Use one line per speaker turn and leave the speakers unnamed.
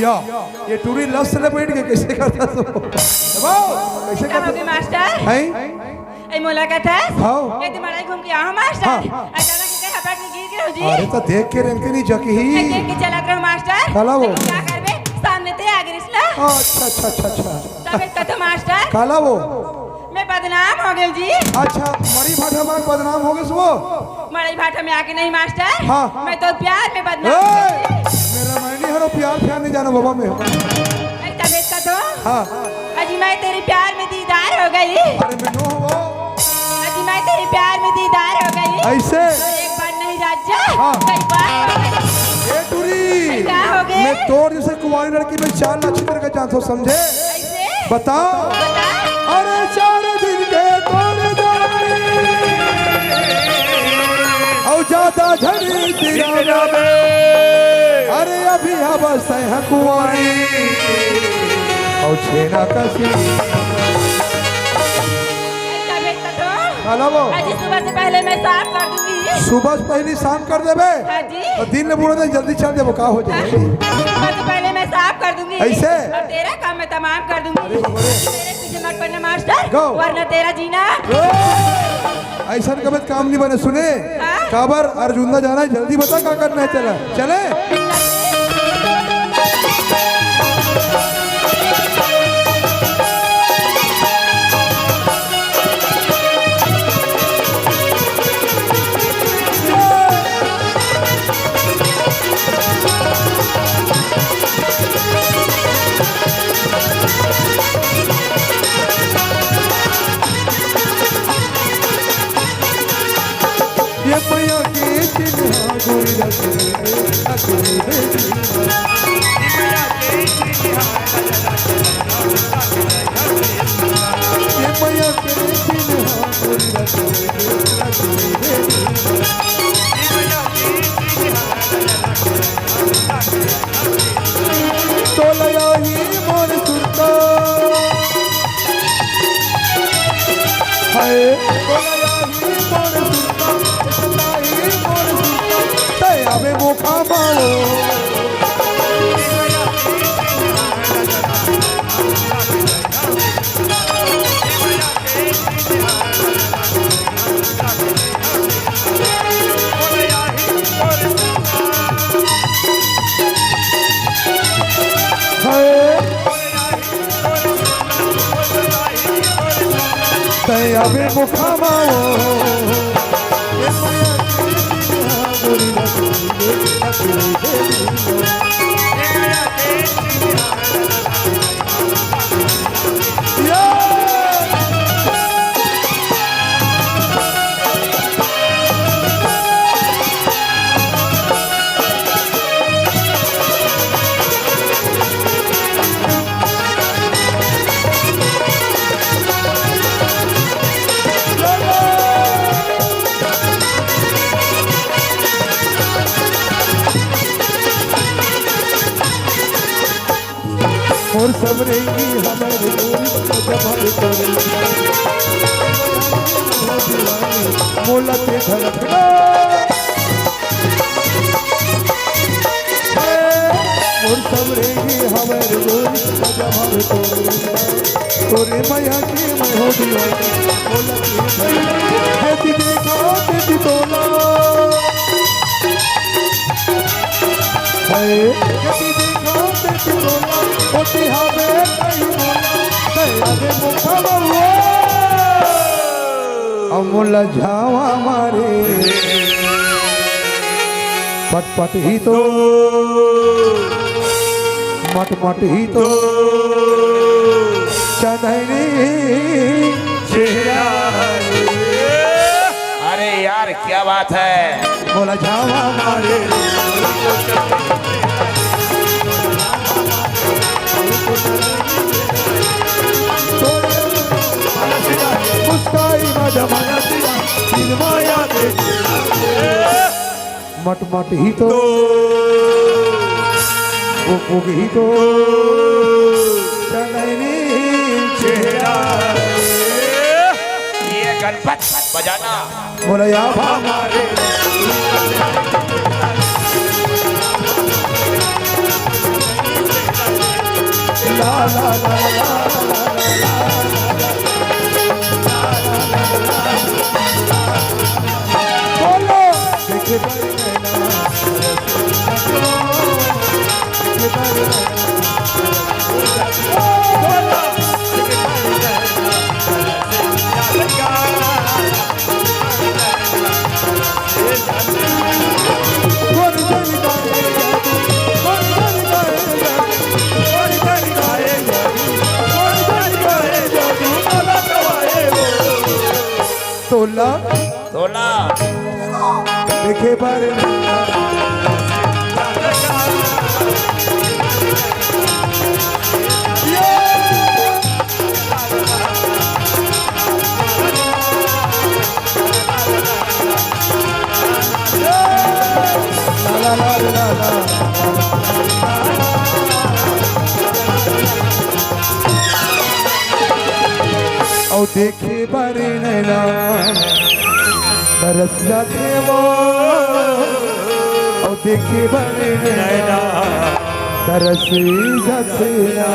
भैया ये टूरी लस से बैठ के कैसे करता तो कैसे करता
मास्टर
है
ए मुलाकात है
हां
ये तुम्हारा घूम के आओ मास्टर अचानक से हपट के गिर गए हो जी
अरे तो देख के रंग नहीं जकी ही
देख के चला करो मास्टर
काला वो
क्या करबे सामने ते आ गिरसला
अच्छा अच्छा अच्छा अच्छा
तबे कतो मास्टर
काला वो
मैं बदनाम हो गई जी
अच्छा मरी भाटा में बदनाम हो गए वो
मरी भाटा में आके नहीं मास्टर
हाँ
मैं तो प्यार में बदनाम
मेरा मैंने हरो प्यार प्यार नहीं जाना बाबा में
तबीयत का तो
हाँ
अजी मैं तेरे प्यार में दीदार हो गई
अरे मैं नो हो
अजी मैं तेरे प्यार में दीदार हो गई
ऐसे
तो एक बार नहीं राजा
हाँ।
कई बार हो गई
ए टूरी
क्या हो गए
मैं तोड़ जैसे कुंवारी लड़की में 4 लाख अच्छी तरह का जानता हूँ समझे
ऐसे
बताओ
बता
अरे 4 दिन के तोड़ जाए और ज्यादा झड़ी तेरा अरे अभी अवस्था है कुंवारी और छेना कसी वो
आज सुबह से पहले मैं साफ कर दूंगी
सुबह से पहले शाम कर देबे
हाँ जी
और दिन में बुढ़ो जल्दी चल देबो का हो जाए
सुबह से पहले मैं साफ कर दूंगी
ऐसे
और तेरा काम मैं तमाम कर दूंगी
अरे बाबा रे
तेरे पीछे मत पड़ना मास्टर
Go.
वरना तेरा जीना
ऐसा कभी काम नहीं बने सुने
हाँ?
काबर अर्जुन जाना है जल्दी बता क्या करना है चला चले ये मैया की चिन्हा गोरी ये मैया की चिन्हा तो लया ही मोर सुरता हाय तो लया ही मोर सुरता अबे मुखा माओ अबे मुखा माओ और सब रहेंगी हमारे मोला के धड़कना और सब रहेंगी हमारे तोरे मैया की मैं हो दीवानी मोला के देखा देती तोला है देखा देती तोला होती हवे कहीं मोला आगे मुखा बउआ अमूल झावा मारे पटपट ही तो मटमट ही तो चंदनी चेहरा
अरे यार क्या बात है
बोला झावा मारे मटमट ही तो उग ही तो चंदनी चेहरा
ये गणपत बजाना
बोला या हमारे तोला
तोला
देखे बारे ला ला ला ला औ देखे बारे नैना तरस जाते वो औ देखे बारे नैना तरस जाते ना